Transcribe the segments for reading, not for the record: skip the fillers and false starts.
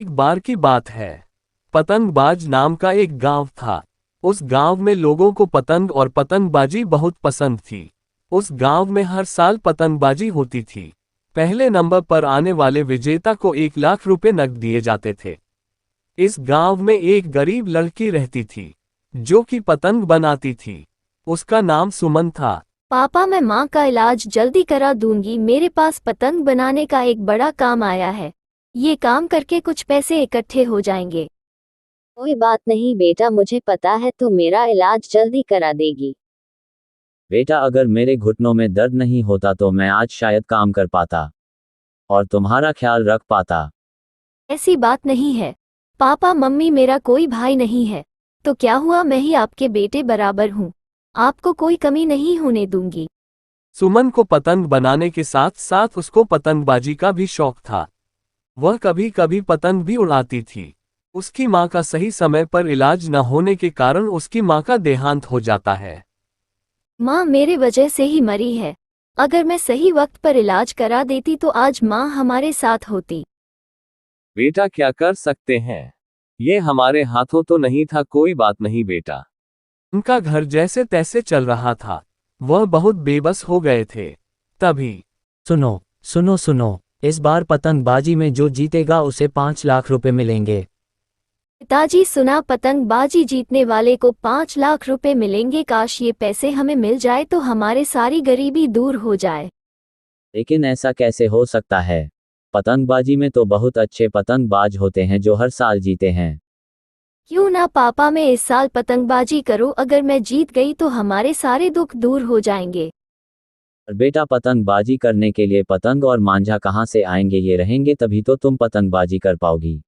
एक बार की बात है। पतंगबाज नाम का एक गांव था। उस गांव में लोगों को पतंग और पतंगबाजी बहुत पसंद थी। उस गांव में हर साल पतंगबाजी होती थी। पहले नंबर पर आने वाले विजेता को 1 लाख रुपए नकद दिए जाते थे। इस गांव में एक गरीब लड़की रहती थी जो कि पतंग बनाती थी। उसका नाम सुमन था। पापा, मैं माँ का इलाज जल्दी करा दूंगी। मेरे पास पतंग बनाने का एक बड़ा काम आया है। ये काम करके कुछ पैसे इकट्ठे हो जाएंगे। कोई बात नहीं बेटा, मुझे पता है तू मेरा इलाज जल्दी करा देगी। बेटा, अगर मेरे घुटनों में दर्द नहीं होता तो मैं आज शायद काम कर पाता और तुम्हारा ख्याल रख पाता। ऐसी बात नहीं है पापा मम्मी, मेरा कोई भाई नहीं है तो क्या हुआ, मैं ही आपके बेटे बराबर हूँ। आपको कोई कमी नहीं होने दूंगी। सुमन को पतंग बनाने के साथ साथ उसको पतंगबाजी का भी शौक था। वह कभी कभी पतंग भी उड़ाती थी। उसकी माँ का सही समय पर इलाज न होने के कारण उसकी माँ का देहांत हो जाता है। माँ मेरे वजह से ही मरी है। अगर मैं सही वक्त पर इलाज करा देती तो आज माँ हमारे साथ होती। बेटा, क्या कर सकते हैं, ये हमारे हाथों तो नहीं था। कोई बात नहीं बेटा। उनका घर जैसे तैसे चल रहा था। वह बहुत बेबस हो गए थे। तभी सुनो सुनो सुनो, इस बार पतंगबाजी में जो जीतेगा उसे 5 लाख रुपए मिलेंगे। पिताजी, सुना पतंगबाजी जीतने वाले को 5 लाख रुपए मिलेंगे। काश ये पैसे हमें मिल जाए तो हमारे सारी गरीबी दूर हो जाए। लेकिन ऐसा कैसे हो सकता है? पतंगबाजी में तो बहुत अच्छे पतंगबाज होते हैं जो हर साल जीते हैं। क्यों ना पापा, मैं इस साल पतंगबाजी करूं। अगर मैं जीत गई तो हमारे सारे दुख दूर हो जाएंगे। और बेटा, पतंगबाजी करने के लिए पतंग और मांझा कहाँ से आएंगे? ये रहेंगे तभी तो तुम पतंगबाजी कर पाओगी।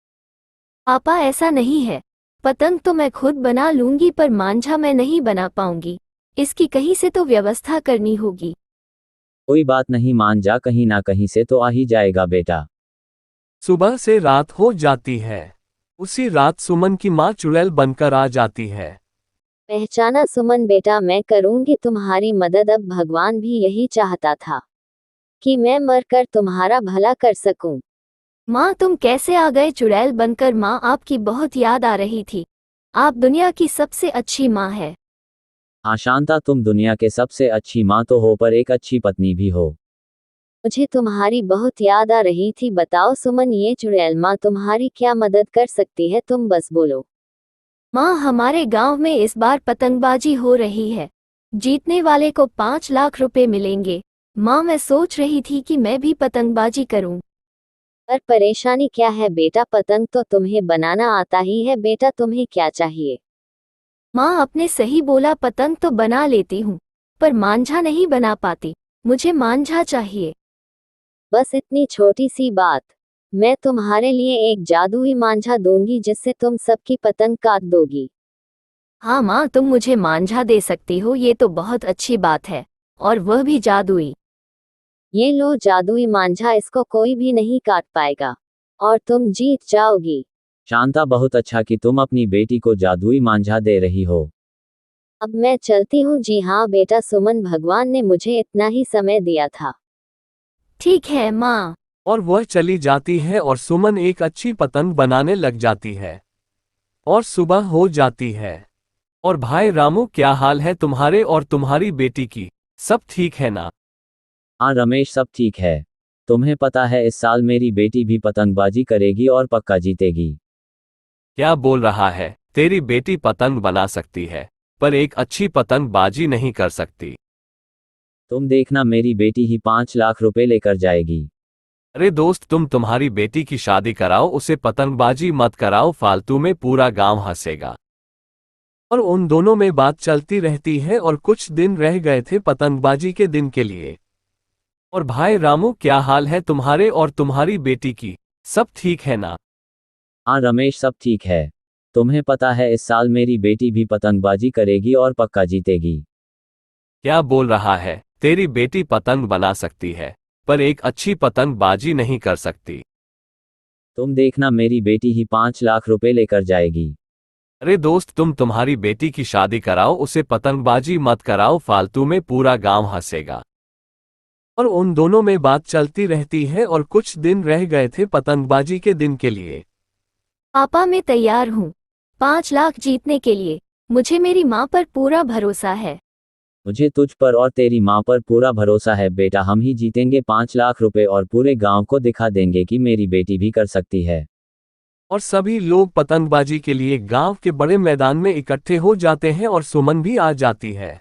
पापा, ऐसा नहीं है। पतंग तो मैं खुद बना लूंगी पर मांझा मैं नहीं बना पाऊंगी। इसकी कहीं से तो व्यवस्था करनी होगी। कोई बात नहीं, मांझा कहीं ना कहीं से तो आ ही जाएगा बेटा। सुबह से रात हो जाती है। उसी रात सुमन की माँ चुड़ैल बनकर आ जाती है। पहचाना सुमन बेटा, मैं करूंगी तुम्हारी मदद। अब भगवान भी यही चाहता था कि मैं मरकर तुम्हारा भला कर सकूं। माँ, तुम कैसे आ गए चुड़ैल बनकर? माँ, आपकी बहुत याद आ रही थी। आप दुनिया की सबसे अच्छी माँ है। हाँ शांता, तुम दुनिया के सबसे अच्छी माँ तो हो पर एक अच्छी पत्नी भी हो। मुझे तुम्हारी बहुत याद आ रही थी। बताओ सुमन, ये चुड़ैल माँ तुम्हारी क्या मदद कर सकती है? तुम बस बोलो। माँ, हमारे गांव में इस बार पतंगबाजी हो रही है। जीतने वाले को 5 लाख रुपए मिलेंगे। माँ, मैं सोच रही थी कि मैं भी पतंगबाजी करूं। पर परेशानी क्या है बेटा? पतंग तो तुम्हें बनाना आता ही है बेटा, तुम्हें क्या चाहिए? माँ, आपने सही बोला, पतंग तो बना लेती हूँ पर मांझा नहीं बना पाती। मुझे मांझा चाहिए। बस इतनी छोटी सी बात। मैं तुम्हारे लिए एक जादुई मांझा दूंगी जिससे तुम सबकी पतंग काट दोगी। हाँ माँ, तुम मुझे मांझा दे सकती हो, ये तो बहुत अच्छी बात है। और वह भी जादुई। ये लो जादुई मांझा, इसको कोई भी नहीं काट पाएगा और तुम जीत जाओगी। शांता, बहुत अच्छा कि तुम अपनी बेटी को जादुई मांझा दे रही हो। अब मैं चलती हूँ। जी हाँ बेटा सुमन, भगवान ने मुझे इतना ही समय दिया था। ठीक है माँ। और वह चली जाती है और सुमन एक अच्छी पतंग बनाने लग जाती है। और सुबह हो जाती है। और भाई रामू, क्या हाल है तुम्हारे और तुम्हारी बेटी की? सब ठीक है ना? हाँ रमेश, सब ठीक है। तुम्हें पता है इस साल मेरी बेटी भी पतंगबाजी करेगी और पक्का जीतेगी। क्या बोल रहा है? तेरी बेटी पतंग बना सकती है पर एक अच्छी पतंगबाजी नहीं कर सकती। तुम देखना, मेरी बेटी ही 5 लाख रुपए लेकर जाएगी। अरे दोस्त, तुम तुम्हारी बेटी की शादी कराओ, उसे पतंगबाजी मत कराओ फालतू में, पूरा गांव हंसेगा। और उन दोनों में बात चलती रहती है और कुछ दिन रह गए थे पतंगबाजी के दिन के लिए। और भाई रामू, क्या हाल है तुम्हारे और तुम्हारी बेटी की? सब ठीक है ना? हाँ रमेश, सब ठीक है। तुम्हें पता है इस साल मेरी बेटी भी पतंगबाजी करेगी और पक्का जीतेगी। क्या बोल रहा है? तेरी बेटी पतंग बना सकती है पर एक अच्छी पतंगबाजी नहीं कर सकती। तुम देखना, मेरी बेटी ही 5 लाख रुपए लेकर जाएगी। अरे दोस्त, तुम तुम्हारी बेटी की शादी कराओ, उसे पतंगबाजी मत कराओ फालतू में, पूरा गांव हंसेगा। और उन दोनों में बात चलती रहती है और कुछ दिन रह गए थे पतंगबाजी के दिन के लिए। पापा मैं तैयार हूँ 5 लाख जीतने के लिए। मुझे मेरी माँ पर पूरा भरोसा है। मुझे तुझ पर और तेरी माँ पर पूरा भरोसा है बेटा, हम ही जीतेंगे 5 लाख रुपए और पूरे गांव को दिखा देंगे कि मेरी बेटी भी कर सकती है। और सभी लोग पतंगबाजी के लिए गांव के बड़े मैदान में इकट्ठे हो जाते हैं और सुमन भी आ जाती है।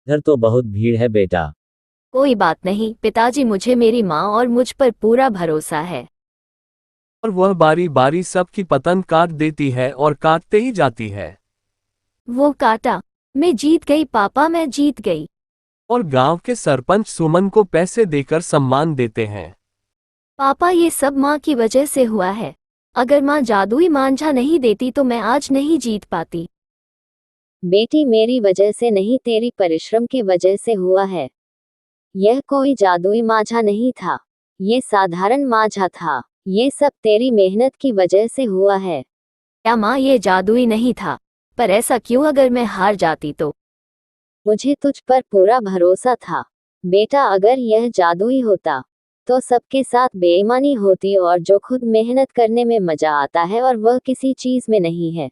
इधर तो बहुत भीड़ है बेटा। कोई बात नहीं पिताजी, मुझे मेरी माँ और मुझ पर पूरा भरोसा है। और वह बारी बारी सबकी पतंग काट देती है और काटते ही जाती है। वो काटा। मैं जीत गई पापा, मैं जीत गई। और गांव के सरपंच सुमन को पैसे देकर सम्मान देते हैं। पापा ये सब माँ की वजह से हुआ है। अगर माँ जादुई मांझा नहीं देती तो मैं आज नहीं जीत पाती। बेटी मेरी वजह से नहीं, तेरी परिश्रम की वजह से हुआ है। यह कोई जादुई मांझा नहीं था, ये साधारण मांझा था। ये सब तेरी मेहनत की वजह से हुआ है। क्या माँ ये जादुई नहीं था? पर ऐसा क्यों? अगर मैं हार जाती तो? मुझे तुझ पर पूरा भरोसा था बेटा, अगर यह जादुई होता तो सबके साथ बेईमानी होती, और जो खुद मेहनत करने में मजा आता है और वह किसी चीज में नहीं है।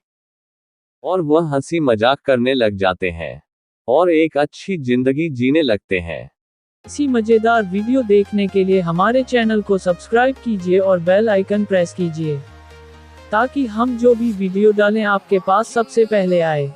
और वह हंसी मजाक करने लग जाते हैं और एक अच्छी जिंदगी जीने लगते हैं। इसी मजेदार वीडियो देखने के लिए हमारे चैनल को सब्सक्राइब कीजिए और बेल आइकन प्रेस कीजिए, ताकि हम जो भी वीडियो डालें आपके पास सबसे पहले आए।